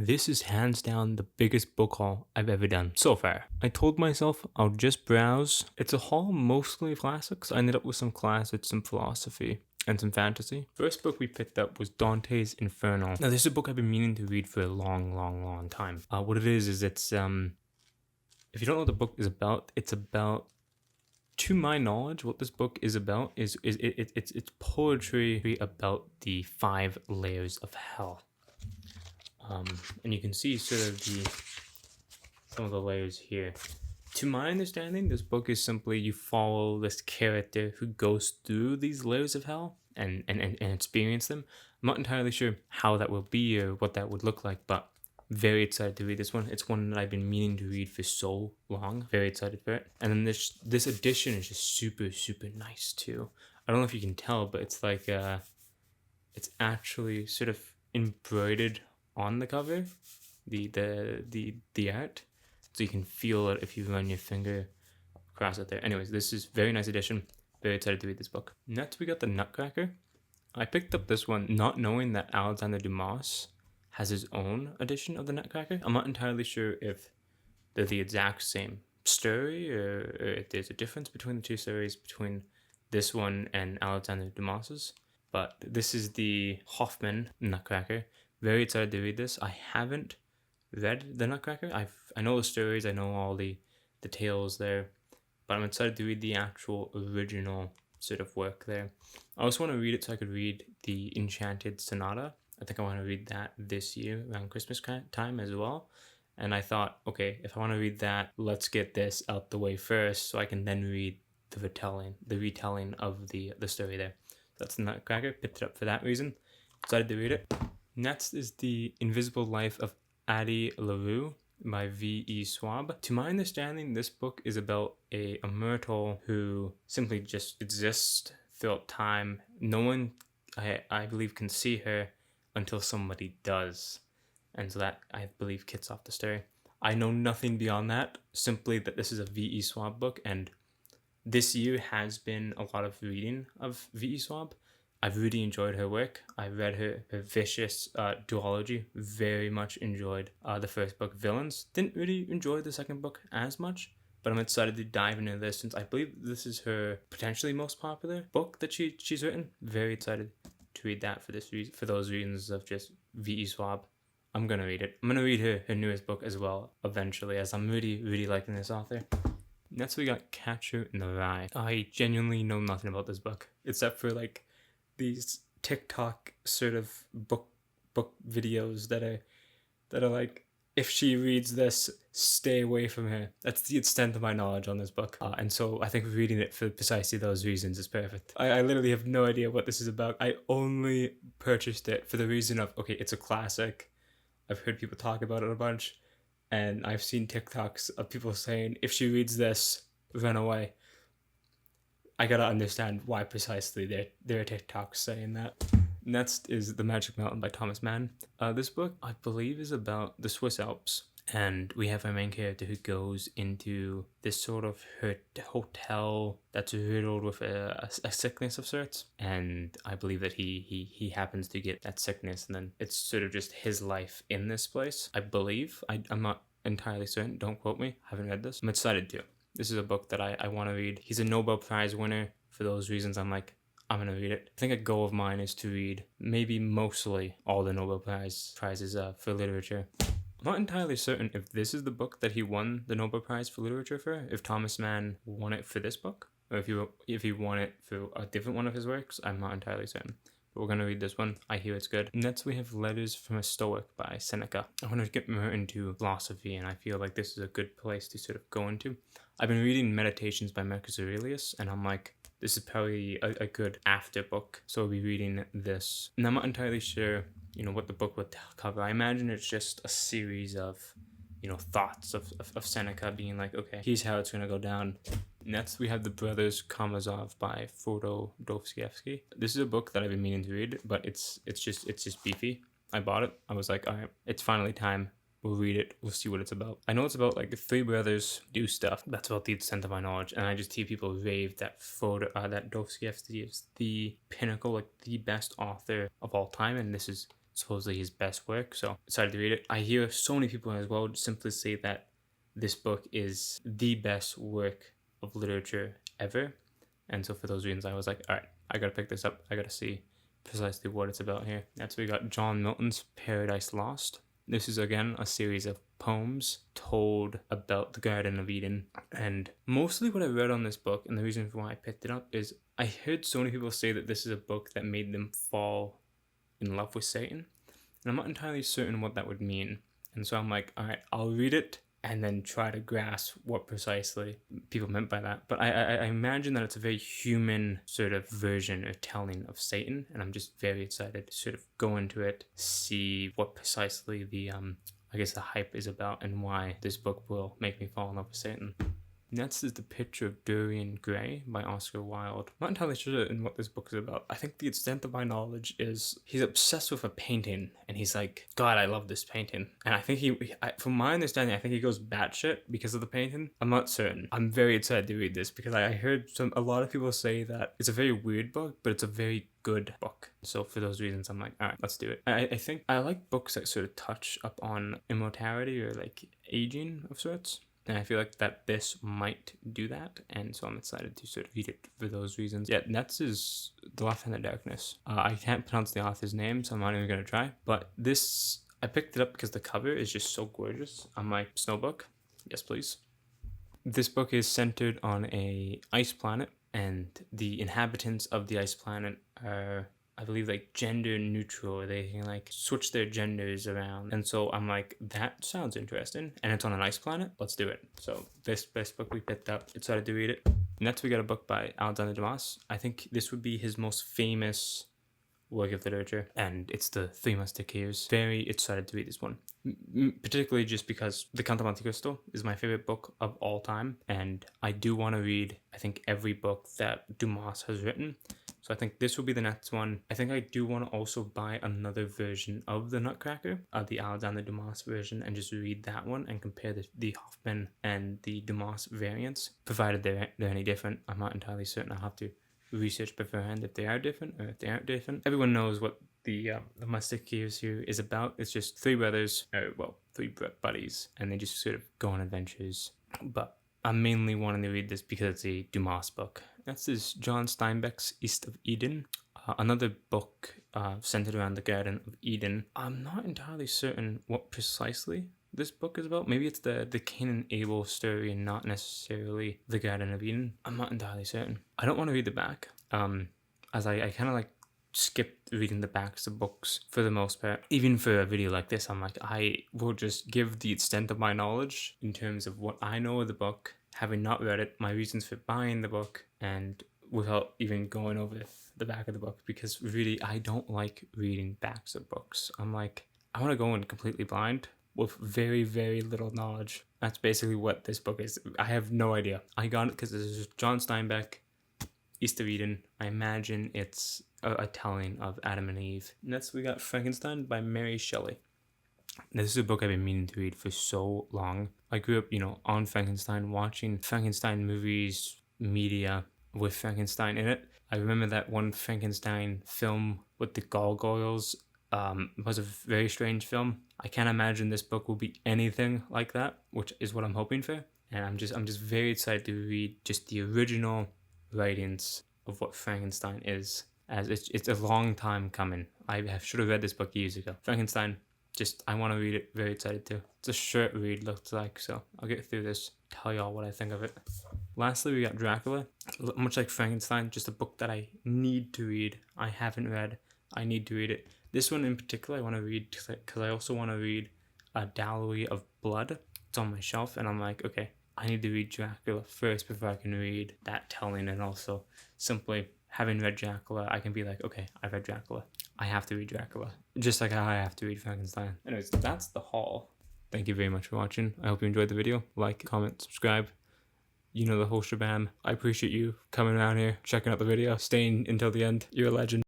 This is hands down the biggest book haul I've ever done so far. I told myself I'll just browse. It's a haul mostly of classics. I ended up with some classics, some philosophy, and some fantasy. First book we picked up was Dante's Inferno. Now this is a book I've been meaning to read for a long time. What it is it's if you don't know what the book is about, it's about, to my knowledge, what this book is about is it's poetry about the 5 layers of hell. And you can see sort of some of the layers here. To my understanding, this book is simply you follow this character who goes through these layers of hell and experience them. I'm not entirely sure how that will be or what that would look like, but very excited to read this one. It's one that I've been meaning to read for so long. Very excited for it. And then this edition is just super nice too. I don't know if you can tell, but it's like it's actually sort of embroidered on the cover, the art, so you can feel it if you run your finger across it there. Anyways, this is very nice edition. Very excited to read this book. Next, we got the Nutcracker. I picked up this one not knowing that Alexander Dumas has his own edition of the Nutcracker. I'm not entirely sure if they're the exact same story or if there's a difference between the two stories between this one and Alexander Dumas's. But this is the Hoffman Nutcracker. Very excited to read this. I haven't read the Nutcracker. I know the stories. I know all the tales there, but I'm excited to read the actual original sort of work there. I also want to read it so I could read the Enchanted Sonata. I think I want to read that this year around Christmas time as well. And I thought, okay, if I want to read that, let's get this out the way first so I can then read the retelling of the story there. That's the Nutcracker. Picked it up for that reason. Excited to read it. Next is The Invisible Life of Addie LaRue by V.E. Schwab. To my understanding, this book is about a myrtle who simply just exists throughout time. No one, I believe, can see her until somebody does. And so that, I believe, kicks off the story. I know nothing beyond that, simply that this is a V.E. Schwab book, and this year has been a lot of reading of V.E. Schwab. I've really enjoyed her work. I read her vicious duology. Very much enjoyed the first book, Villains. Didn't really enjoy the second book as much, but I'm excited to dive into this since I believe this is her potentially most popular book that she's written. Very excited to read that for those reasons of just V.E. Schwab. I'm gonna read it. I'm gonna read her newest book as well eventually, as I'm really liking this author. Next we got Catcher in the Rye. I genuinely know nothing about this book except for like these TikTok sort of book videos that are like, if she reads this, stay away from her. That's the extent of my knowledge on this book. And so I think reading it for precisely those reasons is perfect. I literally have no idea what this is about. I only purchased it for the reason of, okay, it's a classic. I've heard people talk about it a bunch. And I've seen TikToks of people saying, if she reads this, run away. I gotta understand why precisely there are TikToks saying that. Next is The Magic Mountain by Thomas Mann. This book, I believe, is about the Swiss Alps. And we have our main character who goes into this sort of hotel that's riddled with a sickness of sorts. And I believe that he happens to get that sickness, and then it's sort of just his life in this place. I believe. I'm not entirely certain. Don't quote me. I haven't read this. I'm excited to. This is a book that I want to read. He's a Nobel Prize winner. For those reasons, I'm like, I'm going to read it. I think a goal of mine is to read maybe mostly all the Nobel Prizes for literature. I'm not entirely certain if this is the book that he won the Nobel Prize for literature for, if Thomas Mann won it for this book, or if he won it for a different one of his works. I'm not entirely certain. But we're going to read this one. I hear it's good. Next, we have Letters from a Stoic by Seneca. I want to get more into philosophy, and I feel like this is a good place to sort of go into. I've been reading Meditations by Marcus Aurelius, and I'm like, this is probably a good after book, so I'll be reading this. And I'm not entirely sure, what the book would cover. I imagine it's just a series of, thoughts of Seneca being like, okay, here's how it's going to go down. Next, we have The Brothers Karamazov by Fyodor Dostoevsky. This is a book that I've been meaning to read, but it's just beefy. I bought it. I was like, all right, it's finally time. We'll read it. We'll see what it's about. I know it's about like the 3 brothers do stuff. That's about the extent of my knowledge. And I just hear people rave that Dostoevsky is the pinnacle, like the best author of all time. And this is supposedly his best work, so decided to read it. I hear so many people as well simply say that this book is the best work of literature ever, and so for those reasons I was like, all right, I gotta pick this up. I gotta see precisely what it's about here. Next we got John Milton's Paradise Lost. This is again a series of poems told about the Garden of Eden, and mostly what I read on this book and the reason for why I picked it up is I heard so many people say that this is a book that made them fall in love with Satan, and I'm not entirely certain what that would mean, and so I'm like, all right, I'll read it and then try to grasp what precisely people meant by that. But I imagine that it's a very human sort of version or telling of Satan, and I'm just very excited to sort of go into it, see what precisely the I guess the hype is about and why this book will make me fall in love with Satan. Next is The Picture of Dorian Gray by Oscar Wilde. I'm not entirely sure in what this book is about. I think the extent of my knowledge is he's obsessed with a painting, and he's like, God, I love this painting. And I think from my understanding, I think he goes batshit because of the painting. I'm not certain. I'm very excited to read this because I heard a lot of people say that it's a very weird book, but it's a very good book. So for those reasons, I'm like, all right, let's do it. I think I like books that sort of touch up on immortality or like aging of sorts. And I feel like that this might do that, and so I'm excited to sort of read it for those reasons. Yeah, next is The Left Hand of Darkness. I can't pronounce the author's name, so I'm not even going to try. But this, I picked it up because the cover is just so gorgeous. I'm like, snow book? Yes, please. This book is centered on a ice planet, and the inhabitants of the ice planet are, I believe, like gender neutral. They can like switch their genders around, and so I'm like, that sounds interesting, and it's on an ice planet. Let's do it. So this book we picked up, excited to read it. Next we got a book by Alexander Dumas. I think this would be his most famous work of literature, and it's the Three Musketeers. Very excited to read this one, particularly just because The Count of Monte Cristo is my favorite book of all time, and I do want to read, I think, every book that Dumas has written. So I think this will be the next one. I think I do want to also buy another version of the Nutcracker, the Alexander Dumas version, and just read that one and compare the Hoffman and the Dumas variants, provided they're any different. I'm not entirely certain. I'll have to research beforehand if they are different or if they aren't different. Everyone knows what the Musketeers here is about. It's just three brothers, three buddies, and they just sort of go on adventures. But I'm mainly wanting to read this because it's a Dumas book. That's this John Steinbeck's East of Eden, another book centered around the Garden of Eden. I'm not entirely certain what precisely this book is about. Maybe it's the Cain and Abel story and not necessarily the Garden of Eden. I'm not entirely certain. I don't want to read the back, as I kind of like skipped reading the backs of books for the most part. Even for a video like this, I'm like, I will just give the extent of my knowledge in terms of what I know of the book, having not read it, my reasons for buying the book, and without even going over the back of the book, because really I don't like reading backs of books. I'm like, I want to go in completely blind with very, very little knowledge. That's basically what this book is. I have no idea. I got it because this is John Steinbeck, East of Eden. I imagine it's a telling of Adam and Eve. Next we got Frankenstein by Mary Shelley. This is a book I've been meaning to read for so long. I grew up, on Frankenstein, watching Frankenstein movies, media with Frankenstein in it. I remember that one Frankenstein film with the gargoyles was a very strange film. I can't imagine this book will be anything like that, which is what I'm hoping for. And I'm just very excited to read just the original writings of what Frankenstein is, as it's a long time coming. I should have read this book years ago. Frankenstein, I want to read it. Very excited to. It's a short read, looks like, so I'll get through this, tell y'all what I think of it. Lastly, we got Dracula. Much like Frankenstein, just a book that I need to read. I haven't read. I need to read it. This one in particular I want to read because I also want to read A Dowry of Blood. It's on my shelf, and I'm like, okay, I need to read Dracula first before I can read that telling, and also simply having read Dracula, I can be like, okay, I've read Dracula. I have to read Dracula. Just like how I have to read Frankenstein. Anyways, that's the haul. Thank you very much for watching. I hope you enjoyed the video. Like, comment, subscribe. You know the whole shabam. I appreciate you coming around here, checking out the video, staying until the end. You're a legend.